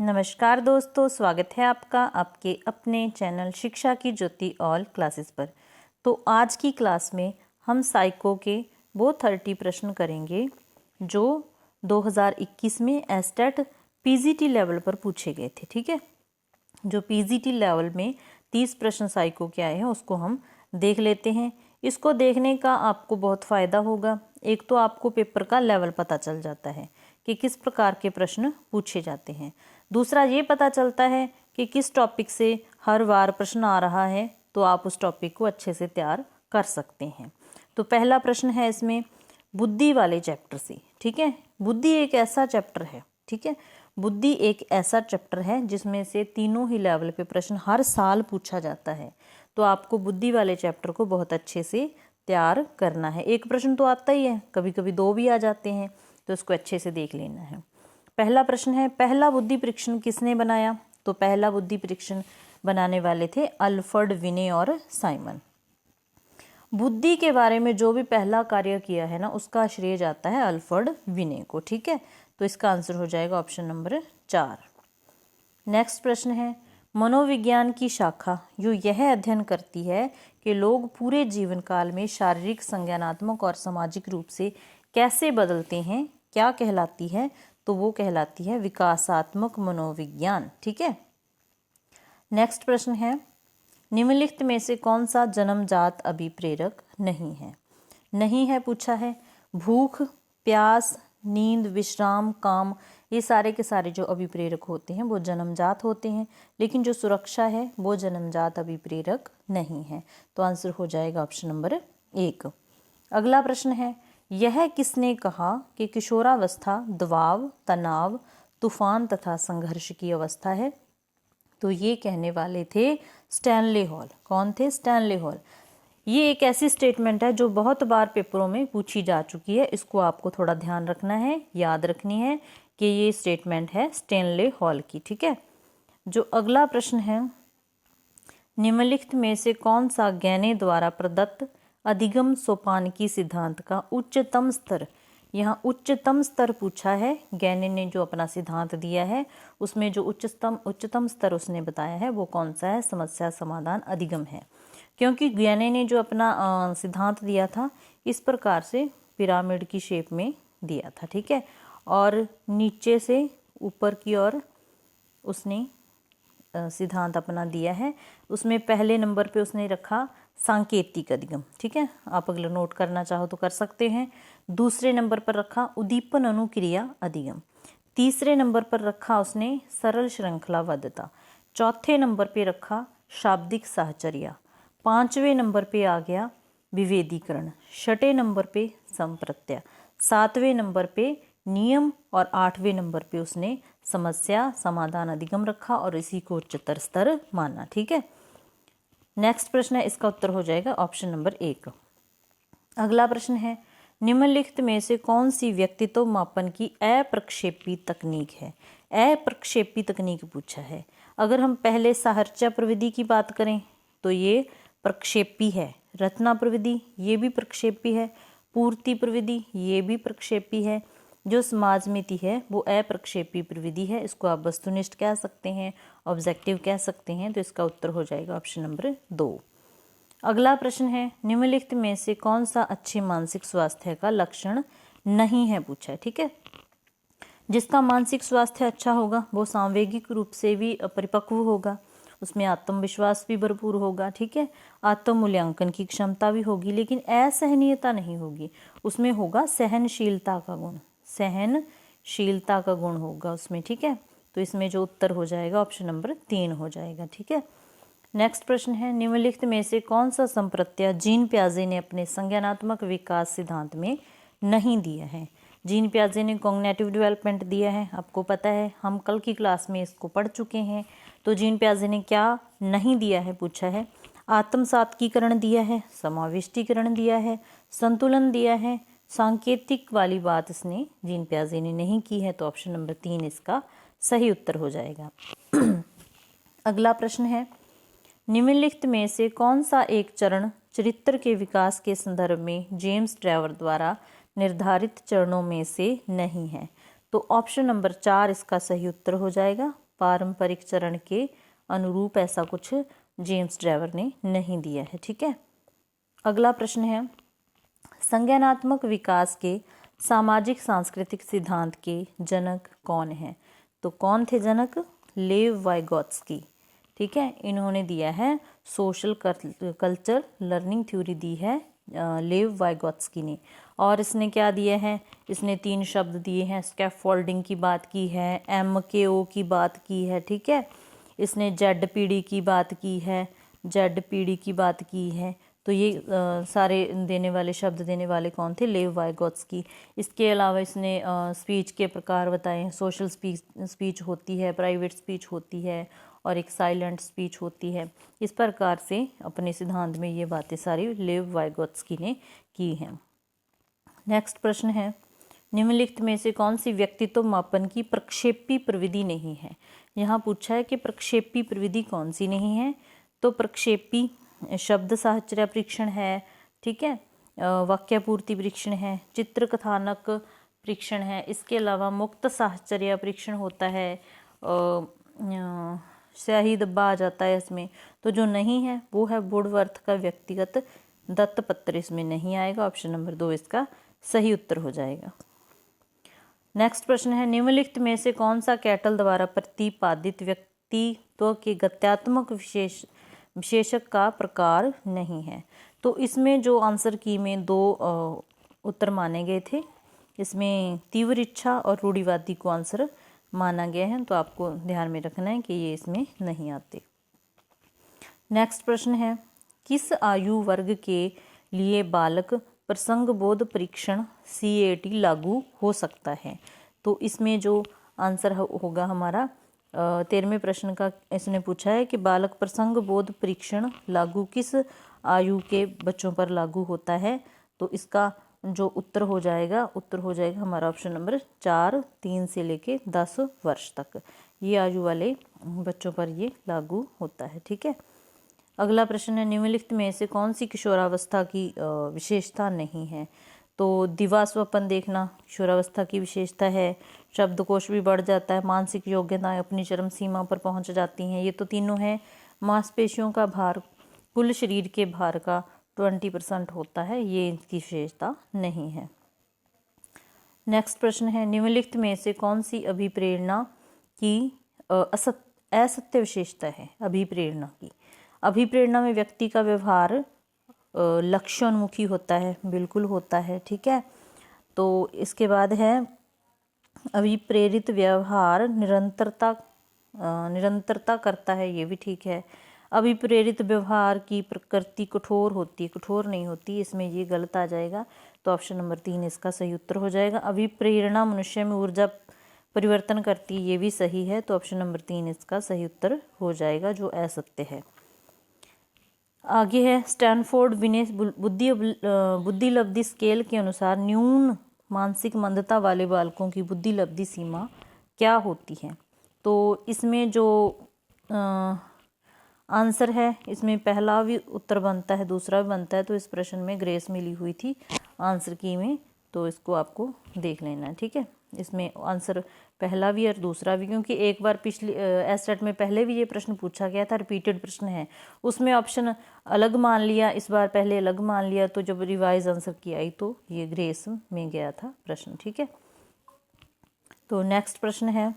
नमस्कार दोस्तों, स्वागत है आपका आपके अपने चैनल शिक्षा की ज्योति ऑल क्लासेस पर। तो आज की क्लास में हम साइको के वो 30 प्रश्न करेंगे जो 2021 में एस्टेट पीजीटी लेवल पर पूछे गए थे। ठीक है, जो पीजीटी लेवल में 30 प्रश्न साइको के आए हैं उसको हम देख लेते हैं। इसको देखने का आपको बहुत फ़ायदा होगा। एक तो आपको पेपर का लेवल पता चल जाता है कि किस प्रकार के प्रश्न पूछे जाते हैं। दूसरा ये पता चलता है कि किस टॉपिक से हर बार प्रश्न आ रहा है, तो आप उस टॉपिक को अच्छे से तैयार कर सकते हैं। तो पहला प्रश्न है इसमें बुद्धि वाले चैप्टर से। ठीक है, बुद्धि एक ऐसा चैप्टर है, ठीक है, बुद्धि एक ऐसा चैप्टर है जिसमें से तीनों ही लेवल पे प्रश्न हर साल पूछा जाता है। तो आपको बुद्धि वाले चैप्टर को बहुत अच्छे से तैयार करना है। एक प्रश्न तो आता ही है, कभी कभी दो भी आ जाते हैं, तो उसको अच्छे से देख लेना है। पहला प्रश्न है, पहला बुद्धि परीक्षण किसने बनाया? तो पहला बुद्धि परीक्षण बनाने वाले थे अल्फ्रेड विने और साइमन। बुद्धि के बारे में जो भी पहला कार्य किया है ना, उसका श्रेय जाता है अल्फ्रेड विने को। ठीक है, तो इसका आंसर हो जाएगा ऑप्शन नंबर 4। नेक्स्ट प्रश्न है, मनोविज्ञान की शाखा जो यह अध्ययन करती है कि लोग पूरे जीवन काल में शारीरिक, संज्ञानात्मक और सामाजिक रूप से कैसे बदलते हैं, क्या कहलाती है? तो वो कहलाती है विकासात्मक मनोविज्ञान। ठीक है। नेक्स्ट प्रश्न है, निम्नलिखित में से कौन सा जन्मजात अभिप्रेरक नहीं है? नहीं है पूछा है। भूख, प्यास, नींद, विश्राम, काम, ये सारे के सारे जो अभिप्रेरक होते हैं वो जन्मजात होते हैं, लेकिन जो सुरक्षा है वो जन्मजात अभिप्रेरक नहीं है। तो आंसर हो जाएगा ऑप्शन नंबर 1। अगला प्रश्न है, यह किसने कहा कि किशोरावस्था दबाव, तनाव, तूफान तथा संघर्ष की अवस्था है? तो ये कहने वाले थे स्टैनले हॉल। कौन थे? Stanley hall. ये एक ऐसी स्टेटमेंट है जो बहुत बार पेपरों में पूछी जा चुकी है। इसको आपको थोड़ा ध्यान रखना है, याद रखनी है कि ये स्टेटमेंट है स्टैनले हॉल की। ठीक है। जो अगला प्रश्न है, निम्नलिखित में से कौन सा गैने द्वारा प्रदत्त अधिगम सोपानकी सिद्धांत का उच्चतम स्तर? यहाँ उच्चतम स्तर पूछा है। गैने ने जो अपना सिद्धांत दिया है उसमें जो उच्चतम स्तर उसने बताया है वो कौन सा है? समस्या समाधान अधिगम है। क्योंकि गैने ने जो अपना सिद्धांत दिया था इस प्रकार से पिरामिड की शेप में दिया था। ठीक है, और नीचे से ऊपर की ओर उसने सिद्धांत अपना दिया है। उसमें पहले नंबर पे उसने रखा सांकेतिक अधिगम। ठीक है, आप अगला नोट करना चाहो तो कर सकते हैं। दूसरे नंबर पर रखा उद्दीपन अनुक्रिया अधिगम। तीसरे नंबर पर रखा उसने सरल श्रृंखलाबद्धता। चौथे नंबर पे रखा शाब्दिक साहचर्या। पांचवें नंबर पे आ गया विभेदीकरण। छठे नंबर पे संप्रत्यय। सातवें नंबर पे नियम और आठवें नंबर पे उसने समस्या समाधान अधिगम रखा और इसी को उच्चतर स्तर माना। ठीक है। नेक्स्ट प्रश्न है, इसका उत्तर हो जाएगा ऑप्शन नंबर 1। अगला प्रश्न है, निम्नलिखित में से कौन सी व्यक्तित्व मापन की अप्रक्षेपी तकनीक है? अप्रक्षेपी तकनीक पूछा है। अगर हम पहले साहचर्य प्रविधि की बात करें तो ये प्रक्षेपी है। रचना प्रविधि ये भी प्रक्षेपी है। पूर्ति प्रविधि ये भी प्रक्षेपी है। जो समाजमिति है वो अप्रक्षेपी प्रविधि है। इसको आप वस्तुनिष्ठ कह सकते हैं, ऑब्जेक्टिव कह सकते हैं। तो इसका उत्तर हो जाएगा ऑप्शन नंबर 2। अगला प्रश्न है, निम्नलिखित में से कौन सा अच्छे मानसिक स्वास्थ्य का लक्षण नहीं है पूछा है। ठीक है, जिसका मानसिक स्वास्थ्य अच्छा होगा वो सांवेगिक रूप से भी परिपक्व होगा, उसमें आत्मविश्वास भी भरपूर होगा। ठीक है, आत्म मूल्यांकन की क्षमता भी होगी, लेकिन असहनीयता नहीं होगी। उसमें होगा सहनशीलता का गुण, सहनशीलता का गुण होगा उसमें। ठीक है, तो इसमें जो उत्तर हो जाएगा ऑप्शन नंबर 3 हो जाएगा। ठीक है। नेक्स्ट प्रश्न है, निम्नलिखित में से कौन सा संप्रत्यय जीन पियाजे ने अपने संज्ञानात्मक विकास सिद्धांत में नहीं दिया है? जीन पियाजे ने कॉग्निटिव डेवलपमेंट दिया है, आपको पता है, हम कल की क्लास में इसको पढ़ चुके हैं। तो जीन पियाजे ने क्या नहीं दिया है पूछा है? आत्मसात्कीकरण दिया है, समाविष्टीकरण दिया है, संतुलन दिया है, सांकेतिक वाली बात इसने जीन पियाजे ने नहीं की है। तो ऑप्शन नंबर 3 इसका सही उत्तर हो जाएगा। अगला प्रश्न है, निम्नलिखित में से कौन सा एक चरण चरित्र के विकास के संदर्भ में जेम्स ट्रेवर द्वारा निर्धारित चरणों में से नहीं है? तो ऑप्शन नंबर 4 इसका सही उत्तर हो जाएगा। पारंपरिक चरण के अनुरूप ऐसा कुछ जेम्स ड्रेवर ने नहीं दिया है। ठीक है, अगला प्रश्न है, संज्ञानात्मक विकास के सामाजिक सांस्कृतिक सिद्धांत के जनक कौन हैं? तो कौन थे जनक? लेव वाइगोत्स्की। ठीक है, इन्होंने दिया है सोशल कल्चर लर्निंग थ्योरी दी है लेव वाइगोत्स्की ने। और इसने क्या दिया है? इसने 3 शब्द दिए हैं, स्कैफोल्डिंग की बात की है, MKO की बात की है। ठीक है, इसने ZPD की बात की है, ZPD की बात की है। तो ये सारे देने वाले शब्द देने वाले कौन थे? लेव वाइगोत्स्की। इसके अलावा इसने स्पीच के प्रकार बताए हैं, सोशल स्पीच होती है, प्राइवेट स्पीच होती है और एक साइलेंट स्पीच होती है। इस प्रकार से अपने सिद्धांत में ये बातें सारी लेव वाइगोत्स्की ने की हैं। नेक्स्ट प्रश्न है, निम्नलिखित में से कौन सी व्यक्तित्व मापन की प्रक्षेपी प्रविधि नहीं है? यहाँ पूछा है कि प्रक्षेपी प्रविधि कौन सी नहीं है। तो प्रक्षेपी शब्द साहचर्य परीक्षण है। ठीक है, वाक्यपूर्ति परीक्षण है, चित्र कथानक परीक्षण है, इसके अलावा मुक्त साहचर्य परीक्षण होता है, स्याही डब्बा आ जाता है इसमें। तो जो नहीं है वो है वुडवर्थ का व्यक्तिगत दत्तपत्र, इसमें नहीं आएगा। ऑप्शन नंबर 2 इसका सही उत्तर हो जाएगा। नेक्स्ट प्रश्न है, निम्नलिखित में से कौन सा कैटल द्वारा प्रतिपादित व्यक्तित्व के गत्यात्मक विशेषक का प्रकार नहीं है? तो इसमें जो आंसर की में 2 उत्तर माने गए थे, इसमें तीव्र इच्छा और रूढ़िवादी को आंसर माना गया है। तो आपको ध्यान में रखना है कि ये इसमें नहीं आते। नेक्स्ट प्रश्न है, किस आयु वर्ग के लिए बालक प्रसंग बोध परीक्षण CAT लागू हो सकता है? तो इसमें जो आंसर होगा हमारा 13वें प्रश्न का, इसने पूछा है कि बालक प्रसंग बोध परीक्षण लागू किस आयु के बच्चों पर लागू होता है? तो इसका जो उत्तर हो जाएगा हमारा ऑप्शन नंबर 4, 3 से लेके 10 वर्ष तक, ये आयु वाले बच्चों पर ये लागू होता है। ठीक है, अगला प्रश्न है, निम्नलिखित में से कौन सी किशोरावस्था की विशेषता नहीं है? तो दिवास्वपन देखना किशोरावस्था की विशेषता है, शब्दकोश भी बढ़ जाता है, मानसिक योग्यताएं अपनी चरम सीमा पर पहुंच जाती हैं, ये तो तीनों हैं। मांसपेशियों का भार कुल शरीर के भार का 20% होता है, ये इसकी विशेषता नहीं है। नेक्स्ट प्रश्न है, निम्नलिखित में से कौन सी अभिप्रेरणा की असत्य विशेषता है? अभिप्रेरणा की, अभिप्रेरणा में व्यक्ति का व्यवहार लक्ष्योन्मुखी होता है, बिल्कुल होता है। ठीक है, तो इसके बाद है अभिप्रेरित व्यवहार निरंतरता करता है, ये भी ठीक है। अभिप्रेरित व्यवहार की प्रकृति कठोर होती है, कठोर नहीं होती, इसमें ये गलत आ जाएगा। तो ऑप्शन नंबर 3 इसका सही उत्तर हो जाएगा। अभिप्रेरणा मनुष्य में ऊर्जा परिवर्तन करती है, ये भी सही है। तो ऑप्शन नंबर 3 इसका सही उत्तर हो जाएगा, जो असत्य है। आगे है, स्टैनफोर्ड विनेस बुद्धिलब्धि स्केल के अनुसार न्यून मानसिक मंदता वाले बालकों की बुद्धिलब्धि सीमा क्या होती है? तो इसमें जो आंसर है, इसमें पहला भी उत्तर बनता है, दूसरा भी बनता है। तो इस प्रश्न में ग्रेस मिली हुई थी आंसर की में, तो इसको आपको देख लेना है। ठीक है, इसमें आंसर पहला भी और दूसरा भी, क्योंकि एक बार पिछली एसटेट में पहले भी ये प्रश्न पूछा गया था, रिपीटेड प्रश्न है, उसमें ऑप्शन अलग मान लिया, इस बार पहले अलग मान लिया। तो जब रिवाइज आंसर की आई तो ये ग्रेस में गया था प्रश्न। ठीक है, तो नेक्स्ट प्रश्न है,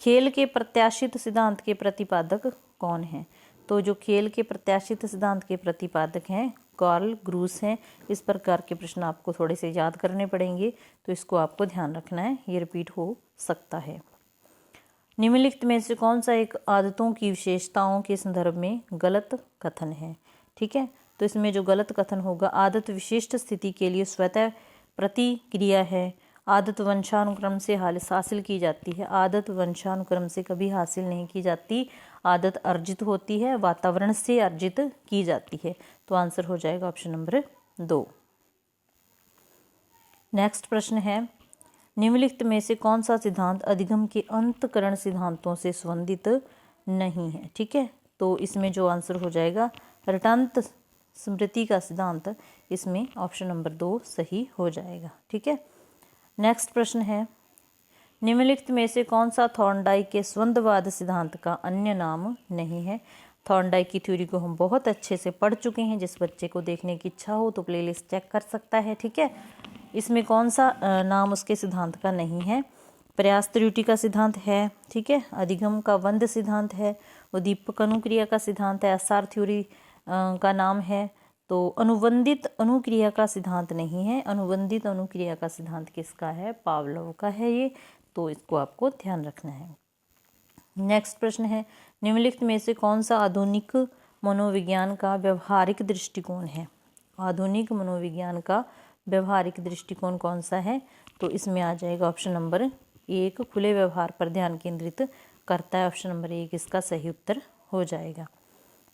खेल के प्रत्याशित सिद्धांत के प्रतिपादक कौन है? तो जो खेल के प्रत्याशित सिद्धांत के प्रतिपादक हैं कार्ल ग्रूस हैं। इस प्रकार के प्रश्न आपको थोड़े से याद करने पड़ेंगे, तो इसको आपको ध्यान रखना है, ये रिपीट हो सकता है। निम्नलिखित में से कौन सा एक आदतों की विशेषताओं के संदर्भ में गलत कथन है? ठीक है, तो इसमें जो गलत कथन होगा, आदत विशिष्ट स्थिति के लिए स्वतः प्रतिक्रिया है, आदत वंशानुक्रम से हासिल की जाती है, आदत वंशानुक्रम से कभी हासिल नहीं की जाती, आदत अर्जित होती है, वातावरण से अर्जित की जाती है। तो आंसर हो जाएगा ऑप्शन नंबर 2। नेक्स्ट प्रश्न है, निम्नलिखित में से कौन सा सिद्धांत अधिगम के अंतःकरण सिद्धांतों से संबंधित नहीं है? ठीक है, तो इसमें जो आंसर हो जाएगा रटांत स्मृति का सिद्धांत, इसमें ऑप्शन नंबर 2 सही हो जाएगा। ठीक है, नेक्स्ट प्रश्न है, निम्नलिखित में से कौन सा थॉर्नडाइक के द्वंद्ववाद सिद्धांत का अन्य नाम नहीं है? थॉर्नडाइक की थ्योरी को हम बहुत अच्छे से पढ़ चुके हैं। जिस बच्चे को देखने की इच्छा हो तो प्लेलिस्ट चेक कर सकता है, ठीक है। इसमें कौन सा नाम उसके सिद्धांत का नहीं है? प्रयास त्रुटि का सिद्धांत है, ठीक है। अधिगम का वंद सिद्धांत है, उद्दीपक अनुक्रिया का सिद्धांत है, एसआर थ्योरी का नाम है। तो अनुबंधित अनुक्रिया का सिद्धांत नहीं है। अनुबंधित अनुक्रिया का सिद्धांत किसका है? पावलोव का है ये, तो इसको आपको ध्यान रखना है। नेक्स्ट प्रश्न है, निम्नलिखित में से कौन सा आधुनिक मनोविज्ञान का व्यवहारिक दृष्टिकोण है? आधुनिक मनोविज्ञान का व्यवहारिक दृष्टिकोण कौन सा है? तो इसमें आ जाएगा ऑप्शन नंबर 1, खुले व्यवहार पर ध्यान केंद्रित करता है। ऑप्शन नंबर 1 इसका सही उत्तर हो जाएगा।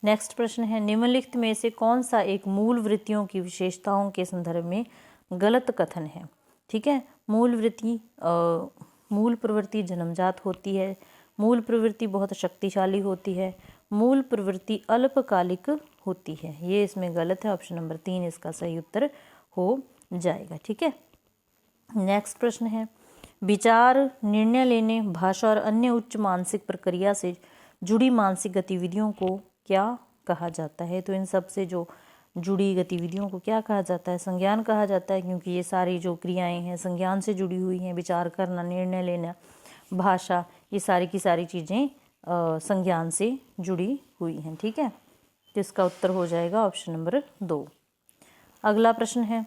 नेक्स्ट प्रश्न है, निम्नलिखित में से कौन सा एक मूल वृत्तियों की विशेषताओं के संदर्भ में गलत कथन है? ठीक है, मूल प्रवृत्ति जन्मजात होती है, मूल प्रवृत्ति बहुत शक्तिशाली होती है, मूल प्रवृत्ति अल्पकालिक होती है। ये इसमें गलत है। ऑप्शन नंबर 3 इसका सही उत्तर हो जाएगा, ठीक है। नेक्स्ट प्रश्न है, विचार, निर्णय लेने, भाषा और अन्य उच्च मानसिक प्रक्रिया से जुड़ी मानसिक गतिविधियों को क्या कहा जाता है? तो इन सब से जो जुड़ी गतिविधियों को क्या कहा जाता है? संज्ञान कहा जाता है, क्योंकि ये सारी जो क्रियाएं हैं संज्ञान से जुड़ी हुई हैं। विचार करना, निर्णय लेना, भाषा, ये सारी की सारी चीज़ें संज्ञान से जुड़ी हुई हैं, ठीक है। तो इसका उत्तर हो जाएगा ऑप्शन नंबर 2। अगला प्रश्न है,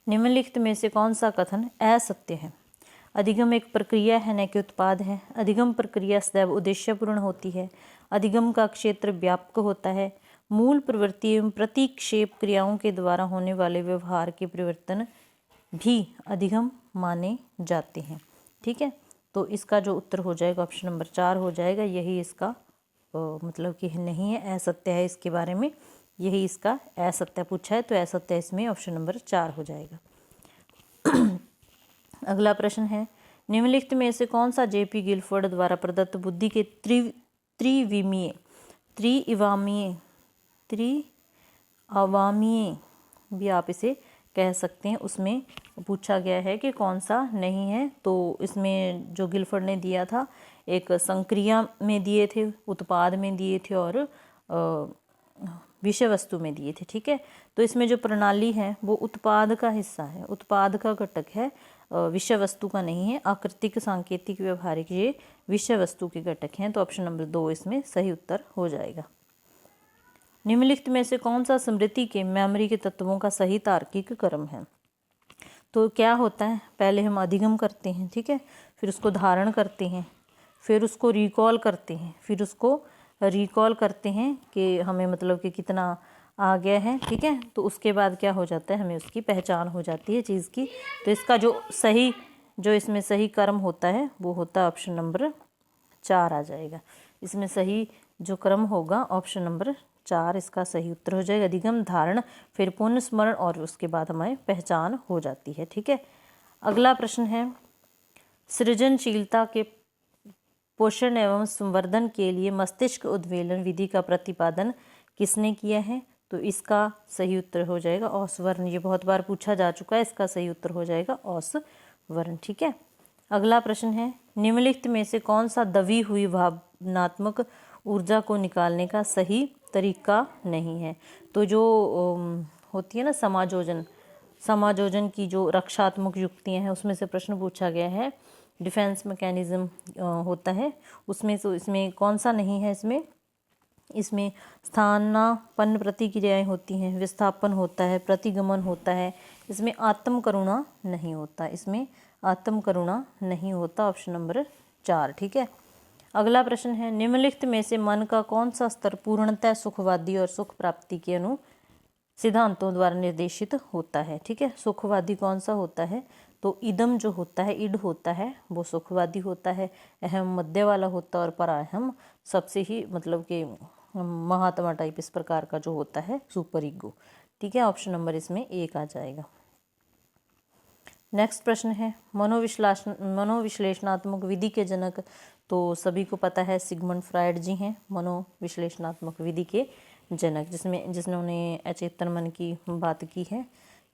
निम्नलिखित में से कौन सा कथन असत्य है? अधिगम एक प्रक्रिया है, न कि उत्पाद है। अधिगम प्रक्रिया सदैव उद्देश्यपूर्ण होती है। अधिगम का क्षेत्र व्यापक होता है। मूल प्रवृत्ति एवं प्रतिक्षेप क्रियाओं के द्वारा होने वाले व्यवहार के परिवर्तन भी अधिगम माने जाते हैं, ठीक है। तो इसका जो उत्तर हो जाएगा ऑप्शन नंबर 4 हो जाएगा। यही इसका मतलब कि नहीं है, असत्य है इसके बारे में, यही इसका असत्य पूछा है, तो असत्य इसमें ऑप्शन नंबर 4 हो जाएगा। अगला प्रश्न है, निम्नलिखित में से कौन सा जेपी गिलफोर्ड द्वारा प्रदत्त बुद्धि के त्रिअवामीय भी आप इसे कह सकते हैं, उसमें पूछा गया है कि कौन सा नहीं है। तो इसमें जो गिलफोर्ड ने दिया था, एक संक्रिया में दिए थे, उत्पाद में दिए थे और विषय वस्तु में दिए थे, ठीक है। तो इसमें जो प्रणाली है वो उत्पाद का हिस्सा है, उत्पाद का घटक है, विषय वस्तु का नहीं है। आकृतिक, सांकेतिक, व्यवहारिक ये विषय वस्तु के घटक हैं। तो ऑप्शन नंबर 2 इसमें सही उत्तर हो जाएगा। निम्नलिखित में से कौन सा स्मृति के मेमोरी के तत्वों का सही तार्किक क्रम है? तो क्या होता है, पहले हम अधिगम करते हैं, ठीक है, फिर उसको धारण करते हैं, फिर उसको रिकॉल करते हैं, फिर उसको रिकॉल करते हैं कि हमें मतलब कि कितना आ गया है, ठीक है। तो उसके बाद क्या हो जाता है, हमें उसकी पहचान हो जाती है चीज़ की। तो इसका जो इसमें सही क्रम होता है वो होता है ऑप्शन नंबर 4 आ जाएगा। इसमें सही जो क्रम होगा ऑप्शन नंबर 4 इसका सही उत्तर हो जाएगा। अधिगम, धारण, फिर पुनः स्मरण और उसके बाद हमें पहचान हो जाती है, ठीक है। अगला प्रश्न है, सृजनशीलता के पोषण एवं संवर्धन के लिए मस्तिष्क उद्वेलन विधि का प्रतिपादन किसने किया है? तो इसका सही उत्तर हो जाएगा औसवर्ण। ये बहुत बार पूछा जा चुका है, इसका सही उत्तर हो जाएगा औसवर्ण, ठीक है। अगला प्रश्न है, निम्नलिखित में से कौन सा दबी हुई भावनात्मक ऊर्जा को निकालने का सही तरीका नहीं है? तो जो होती है ना समायोजन की जो रक्षात्मक युक्तियां हैं उसमें से प्रश्न पूछा गया है। डिफेंस मैकेनिज्म होता है उसमें, तो इसमें कौन सा नहीं है? इसमें स्थानापन्न प्रतिक्रियाएं होती हैं, विस्थापन होता है, प्रतिगमन होता है। इसमें आत्म करुणा नहीं होता, इसमें आत्म करुणा नहीं होता। ऑप्शन नंबर 4, ठीक है। अगला प्रश्न है, निम्नलिखित में से मन का कौन सा स्तर पूर्णतः सुखवादी और सुख प्राप्ति के सिद्धांतों द्वारा निर्देशित होता है, ठीक है। सुखवादी कौन सा होता है? तो इदम जो होता है, इड होता है, वो सुखवादी होता है। अहम मध्य वाला होता है और पराहम सबसे ही मतलब कि महात्मा टाइप इस प्रकार का जो होता है सुपर ईगो, ठीक है। ऑप्शन नंबर इसमें 1 आ जाएगा। नेक्स्ट प्रश्न है, मनोविश्लेषणात्मक विधि के जनक तो सभी को पता है सिगमंड फ्रायड जी हैं मनोविश्लेषणात्मक विधि के जनक, जिन्होंने अचेतन मन की बात की है।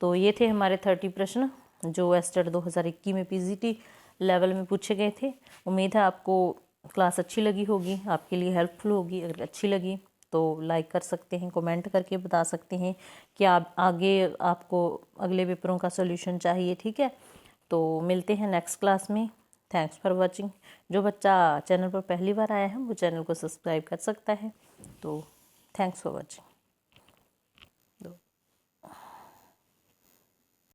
तो ये थे हमारे 30 प्रश्न जो एस्टेट 2021 में पीजीटी लेवल में पूछे गए थे। उम्मीद है आपको क्लास अच्छी लगी होगी, आपके लिए हेल्पफुल होगी। अगर अच्छी लगी तो लाइक कर सकते हैं, कमेंट करके बता सकते हैं कि आप आगे आपको अगले पेपरों का सॉल्यूशन चाहिए। ठीक है, तो मिलते हैं नेक्स्ट क्लास में। Thanks for watching. जो बच्चा चैनल पर पहली बार आया है वो चैनल को सब्सक्राइब कर सकता है। तो थैंक्स फॉर वाचिंग।